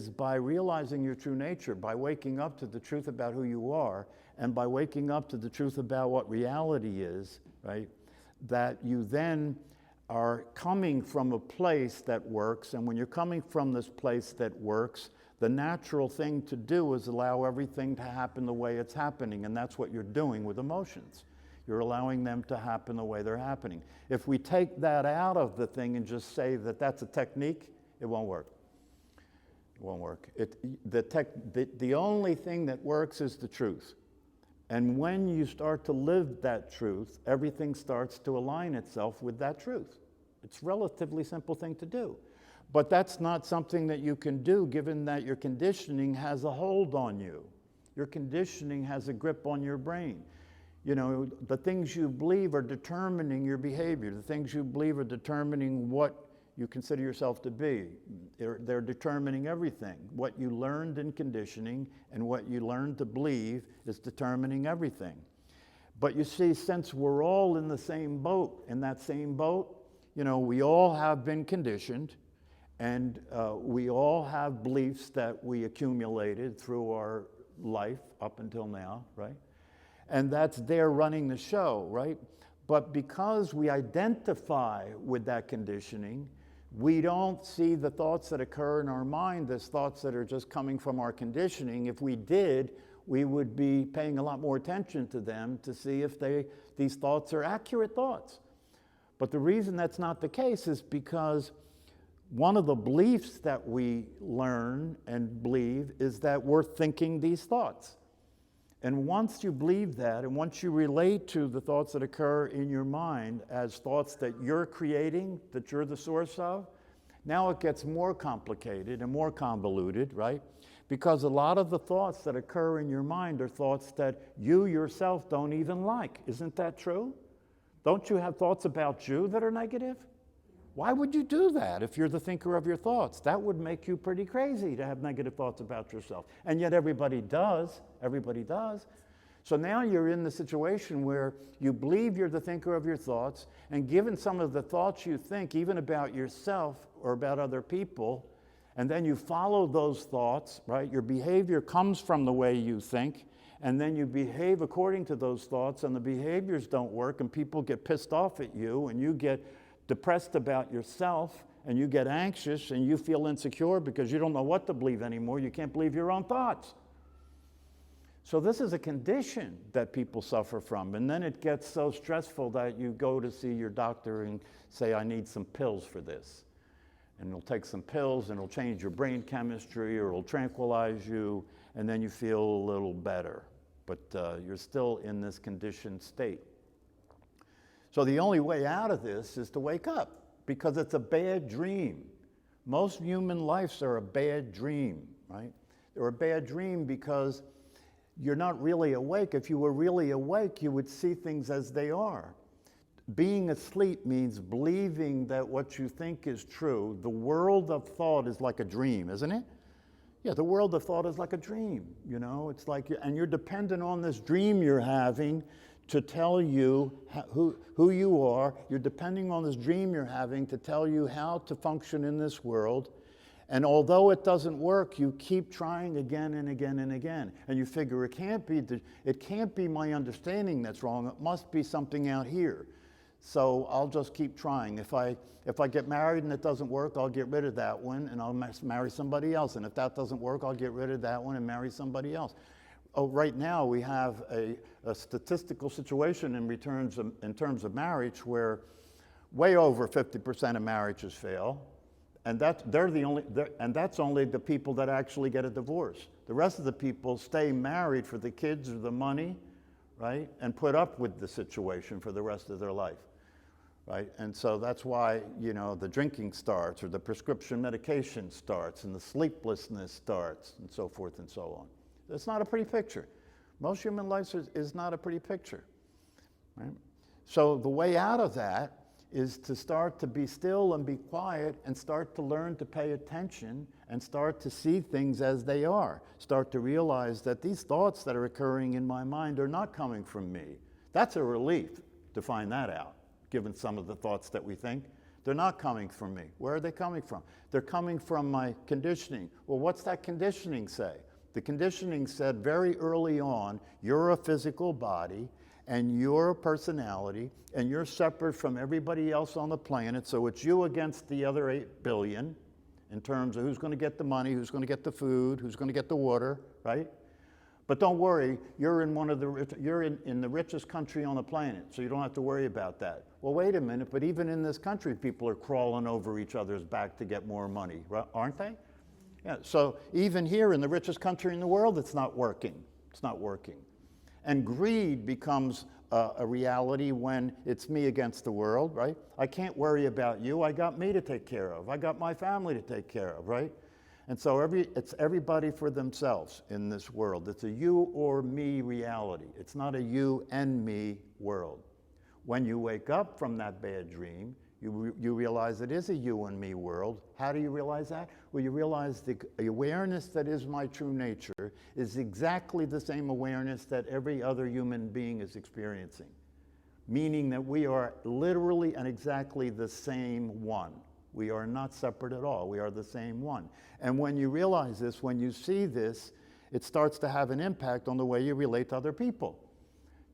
by realizing your true nature, by waking up to the truth about who you are, and by waking up to the truth about what reality is, right, that you then are coming from a place that works. And when you're coming from this place that works, the natural thing to do is allow everything to happen the way it's happening, and that's what you're doing with emotions. You're allowing them to happen the way they're happening. If we take that out of the thing and just say that that's a technique, it won't work. It won't work. The only thing that works is the truth. And when you start to live that truth, everything starts to align itself with that truth. It's a relatively simple thing to do. But that's not something that you can do given that your conditioning has a hold on you. Your conditioning has a grip on your brain. You know, the things you believe are determining your behavior. The things you believe are determining what you consider yourself to be. They're determining everything. What you learned in conditioning and what you learned to believe is determining everything. But you see, since we're all in the same boat, you know, we all have been conditioned, and we all have beliefs that we accumulated through our life up until now, right? And that's there running the show, right? But because we identify with that conditioning, we don't see the thoughts that occur in our mind as thoughts that are just coming from our conditioning. If we did, we would be paying a lot more attention to them to see if these thoughts are accurate thoughts. But the reason that's not the case is because one of the beliefs that we learn and believe is that we're thinking these thoughts. And once you believe that, and once you relate to the thoughts that occur in your mind as thoughts that you're creating, that you're the source of, now it gets more complicated and more convoluted, right? Because a lot of the thoughts that occur in your mind are thoughts that you yourself don't even like. Isn't that true? Don't you have thoughts about you that are negative? Why would you do that if you're the thinker of your thoughts? That would make you pretty crazy to have negative thoughts about yourself. And yet everybody does. Everybody does. So now you're in the situation where you believe you're the thinker of your thoughts, and given some of the thoughts you think, even about yourself or about other people, and then you follow those thoughts, right? Your behavior comes from the way you think, and then you behave according to those thoughts, and the behaviors don't work, and people get pissed off at you, and you get depressed about yourself, and you get anxious, and you feel insecure because you don't know what to believe anymore. You can't believe your own thoughts. So this is a condition that people suffer from, and then it gets so stressful that you go to see your doctor and say, I need some pills for this. And it'll take some pills, and it'll change your brain chemistry, or it'll tranquilize you, and then you feel a little better. But you're still in this conditioned state. So the only way out of this is to wake up, because it's a bad dream. Most human lives are a bad dream, right? They're a bad dream because you're not really awake. If you were really awake, you would see things as they are. Being asleep means believing that what you think is true. The world of thought is like a dream, isn't it? Yeah, the world of thought is like a dream, you know? It's like, and you're dependent on this dream you're having to tell you who you are. You're depending on this dream you're having to tell you how to function in this world. And although it doesn't work, you keep trying again and again and again. And you figure it can't be my understanding that's wrong. It must be something out here. So I'll just keep trying. If I get married and it doesn't work, I'll get rid of that one and I'll marry somebody else. And if that doesn't work, I'll get rid of that one and marry somebody else. Oh, right now we have a statistical situation in terms of marriage where way over 50% of marriages fail, and that's only the people that actually get a divorce. The rest of the people stay married for the kids or the money, right, and put up with the situation for the rest of their life, right? And so that's why, you know, the drinking starts, or the prescription medication starts, and the sleeplessness starts, and so forth and so on. It's not a pretty picture. Most human life is not a pretty picture, right? So the way out of that is to start to be still and be quiet and start to learn to pay attention and start to see things as they are. Start to realize that these thoughts that are occurring in my mind are not coming from me. That's a relief to find that out, given some of the thoughts that we think. They're not coming from me. Where are they coming from? They're coming from my conditioning. Well, what's that conditioning say? The conditioning said very early on, you're a physical body, and your personality, and you're separate from everybody else on the planet, so it's you against the other 8 billion in terms of who's going to get the money, who's going to get the food, who's going to get the water, right? But don't worry, you're in in the richest country on the planet, so you don't have to worry about that. Well, wait a minute, but even in this country, people are crawling over each other's back to get more money, aren't they? Yeah, so even here in the richest country in the world, it's not working. It's not working. And greed becomes a reality when it's me against the world, right? I can't worry about you. I got me to take care of. I got my family to take care of, right? And so it's everybody for themselves in this world. It's a you or me reality. It's not a you and me world. When you wake up from that bad dream, you realize it is a you and me world. How do you realize that? Well, you realize the awareness that is my true nature is exactly the same awareness that every other human being is experiencing, meaning that we are literally and exactly the same one. We are not separate at all. We are the same one. And when you realize this, when you see this, it starts to have an impact on the way you relate to other people.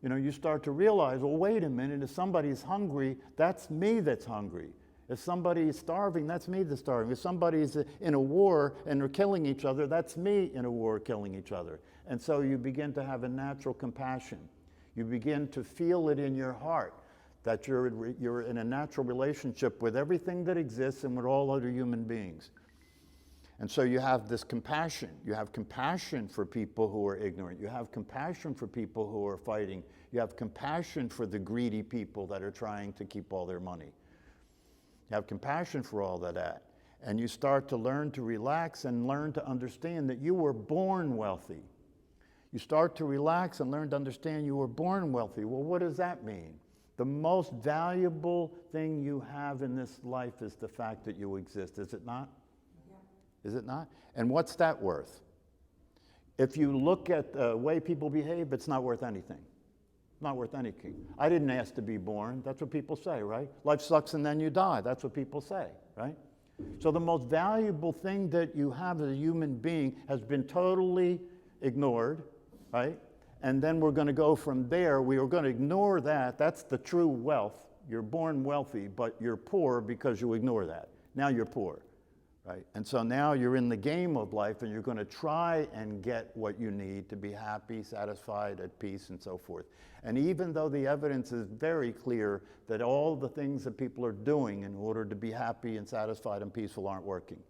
You know, you start to realize, well, wait a minute, if somebody's hungry, that's me that's hungry. If somebody's starving, that's me that's starving. If somebody's in a war and they're killing each other, that's me in a war killing each other. And so you begin to have a natural compassion. You begin to feel it in your heart that you're in a natural relationship with everything that exists and with all other human beings. And so you have this compassion. You have compassion for people who are ignorant. You have compassion for people who are fighting. You have compassion for the greedy people that are trying to keep all their money. You have compassion for all of that. And you start to learn to relax and learn to understand that you were born wealthy. You start to relax and learn to understand you were born wealthy. Well, what does that mean? The most valuable thing you have in this life is the fact that you exist, is it not? Is it not? And what's that worth? If you look at the way people behave, it's not worth anything. Not worth anything. I didn't ask to be born. That's what people say, right? Life sucks and then you die. That's what people say, right? So the most valuable thing that you have as a human being has been totally ignored, right? And then we're going to go from there. We are going to ignore that. That's the true wealth. You're born wealthy, but you're poor because you ignore that. Now you're poor. Right? And so now you're in the game of life and you're going to try and get what you need to be happy, satisfied, at peace, and so forth. And even though the evidence is very clear that all the things that people are doing in order to be happy and satisfied and peaceful aren't working,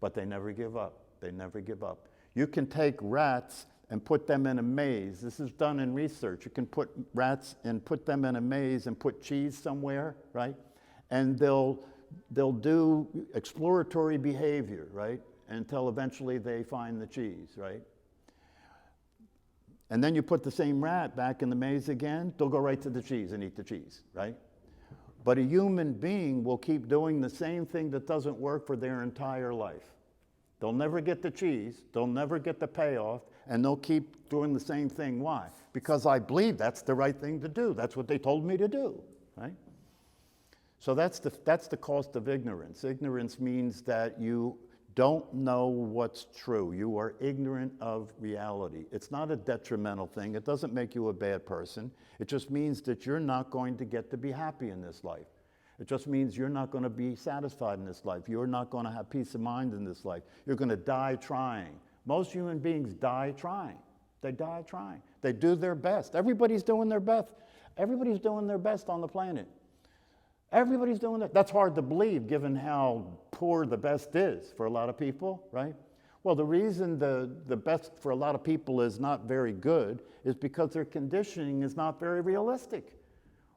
but they never give up. They never give up. You can take rats and put them in a maze. This is done in research. You can put rats and put them in a maze and put cheese somewhere, right? And they'll do exploratory behavior, right? Until eventually they find the cheese, right? And then you put the same rat back in the maze again, they'll go right to the cheese and eat the cheese, right? But a human being will keep doing the same thing that doesn't work for their entire life. They'll never get the cheese, they'll never get the payoff, and they'll keep doing the same thing. Why? Because I believe that's the right thing to do. That's what they told me to do, right? So that's the cost of ignorance. Ignorance means that you don't know what's true. You are ignorant of reality. It's not a detrimental thing. It doesn't make you a bad person. It just means that you're not going to get to be happy in this life. It just means you're not going to be satisfied in this life. You're not going to have peace of mind in this life. You're going to die trying. Most human beings die trying. They die trying. They do their best. Everybody's doing their best. Everybody's doing their best on the planet. Everybody's doing that. That's hard to believe given how poor the best is for a lot of people, right? Well, the reason the best for a lot of people is not very good is because their conditioning is not very realistic.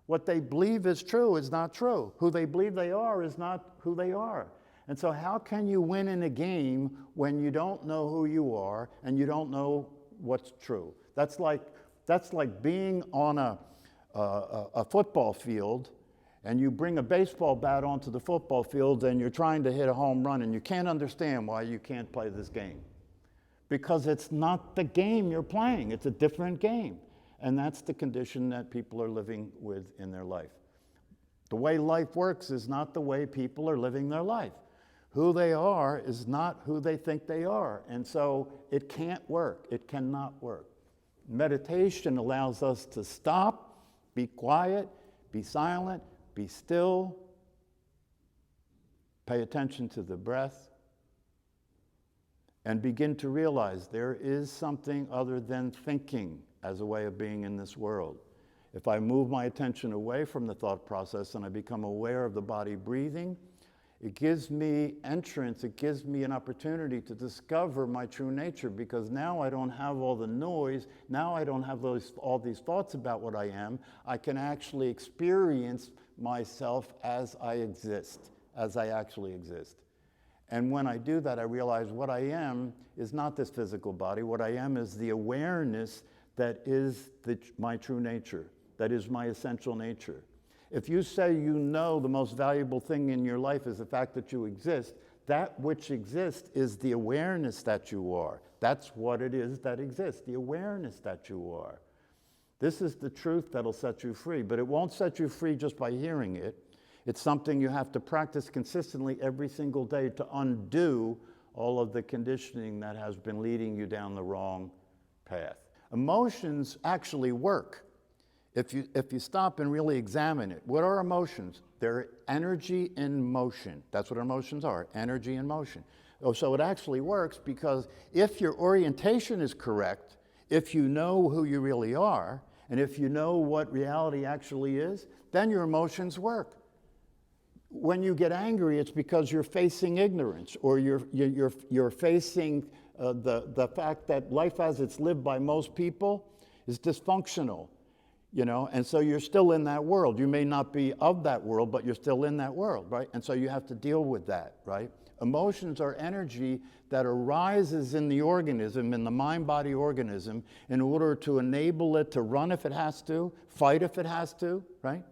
What they believe is true is not true. Who they believe they are is not who they are. And so how can you win in a game when you don't know who you are and you don't know what's true? That's like being on a football field and you bring a baseball bat onto the football field and you're trying to hit a home run and you can't understand why you can't play this game. Because it's not the game you're playing, it's a different game. And that's the condition that people are living with in their life. The way life works is not the way people are living their life. Who they are is not who they think they are. And so it can't work. It cannot work. Meditation allows us to stop, be quiet, be silent, be still, pay attention to the breath, and begin to realize there is something other than thinking as a way of being in this world. If I move my attention away from the thought process and I become aware of the body breathing, it gives me entrance, it gives me an opportunity to discover my true nature, because now I don't have all the noise, now I don't have all these thoughts about what I am. I can actually experience myself as I exist, as I actually exist. And when I do that, I realize what I am is not this physical body. What I am is the awareness that is my true nature, that is my essential nature. If you say you know the most valuable thing in your life is the fact that you exist, that which exists is the awareness that you are. That's what it is that exists, the awareness that you are. This is the truth that'll set you free, but it won't set you free just by hearing it. It's something you have to practice consistently every single day to undo all of the conditioning that has been leading you down the wrong path. Emotions actually work. If you stop and really examine it, what are emotions? They're energy in motion. That's what emotions are, energy in motion. Oh, so it actually works, because if your orientation is correct, if you know who you really are, and if you know what reality actually is, then your emotions work. When you get angry, it's because you're facing ignorance, or you're facing the fact that life as it's lived by most people is dysfunctional. You know, and so you're still in that world. You may not be of that world, but you're still in that world, right? And so you have to deal with that, right? Emotions are energy that arises in the organism, in the mind-body organism, in order to enable it to run if it has to, fight if it has to, right?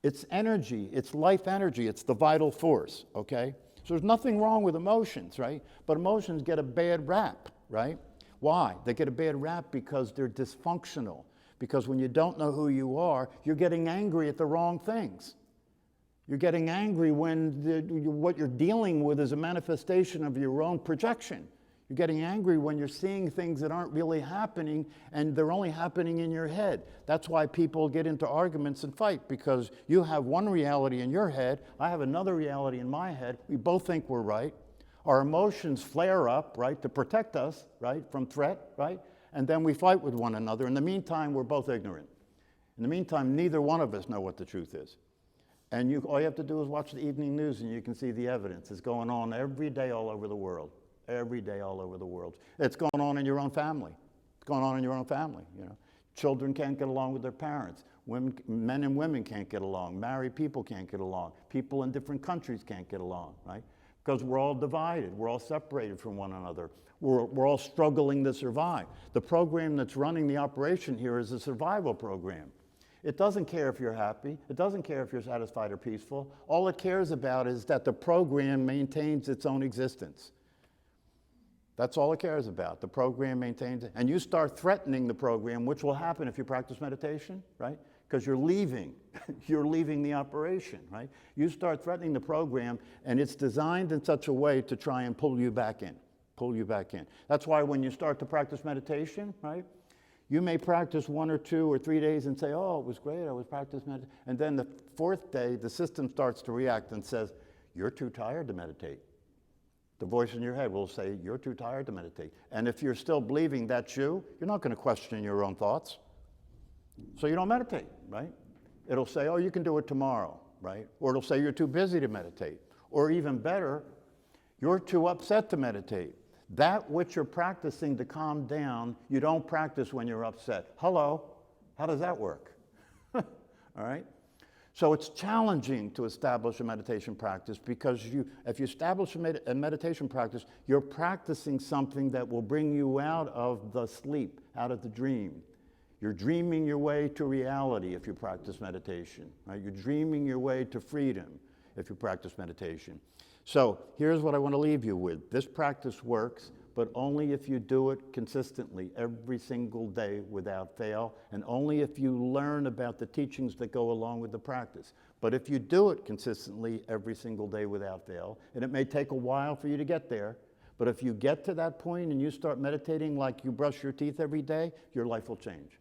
It's energy, it's life energy, it's the vital force, okay? So there's nothing wrong with emotions, right? But emotions get a bad rap, right? Why? They get a bad rap because they're dysfunctional. Because when you don't know who you are, you're getting angry at the wrong things. You're getting angry when what you're dealing with is a manifestation of your own projection. You're getting angry when you're seeing things that aren't really happening, and they're only happening in your head. That's why people get into arguments and fight, because you have one reality in your head, I have another reality in my head. We both think we're right. Our emotions flare up, right, to protect us, right, from threat, right? And then we fight with one another. In the meantime, we're both ignorant. In the meantime, neither one of us know what the truth is. And all you have to do is watch the evening news, and you can see the evidence. It's going on every day all over the world. Every day all over the world. It's going on in your own family. It's going on in your own family, you know. Children can't get along with their parents. Men and women can't get along. Married people can't get along. People in different countries can't get along, right? Because we're all divided. We're all separated from one another. We're all struggling to survive. The program that's running the operation here is a survival program. It doesn't care if you're happy. It doesn't care if you're satisfied or peaceful. All it cares about is that the program maintains its own existence. That's all it cares about. The program maintains it. And you start threatening the program, which will happen if you practice meditation, right? Because you're leaving. You're leaving the operation, right? You start threatening the program, and it's designed in such a way to try and pull you back in. Pull you back in. That's why when you start to practice meditation, right? You may practice 1 or 2 or 3 days and say, oh, it was great, I was practicing meditation. And then the 4th day, the system starts to react and says, you're too tired to meditate. The voice in your head will say, you're too tired to meditate. And if you're still believing that's you're not going to question your own thoughts. So you don't meditate, right? It'll say, oh, you can do it tomorrow, right? Or it'll say you're too busy to meditate. Or even better, you're too upset to meditate. That which you're practicing to calm down, you don't practice when you're upset. Hello, how does that work? All right? So it's challenging to establish a meditation practice, because if you establish a meditation practice, you're practicing something that will bring you out of the sleep, out of the dream. You're dreaming your way to reality if you practice meditation, right? You're dreaming your way to freedom if you practice meditation. So here's what I want to leave you with. This practice works, but only if you do it consistently every single day without fail, and only if you learn about the teachings that go along with the practice. But if you do it consistently every single day without fail, and it may take a while for you to get there, but if you get to that point and you start meditating like you brush your teeth every day, your life will change.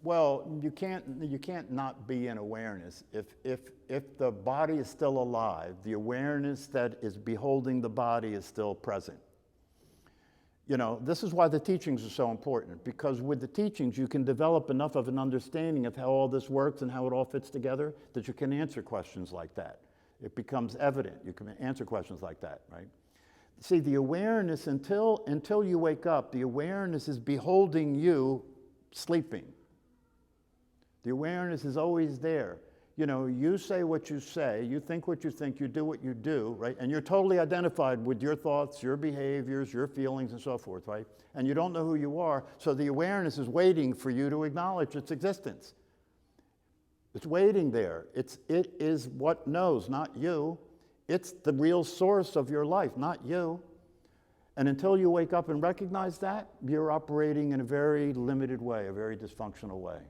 Well, you can't not be in awareness. If the body is still alive, the awareness that is beholding the body is still present. You know, this is why the teachings are so important, because with the teachings you can develop enough of an understanding of how all this works and how it all fits together that you can answer questions like that. It becomes evident. You can answer questions like that, right? See, the awareness, until you wake up, the awareness is beholding you sleeping. The awareness is always there. You know, you say what you say, you think what you think, you do what you do, right? And you're totally identified with your thoughts, your behaviors, your feelings, and so forth, right? And you don't know who you are, so the awareness is waiting for you to acknowledge its existence. It's waiting there. It is what knows, not you. It's the real source of your life, not you. And until you wake up and recognize that, you're operating in a very limited way, a very dysfunctional way.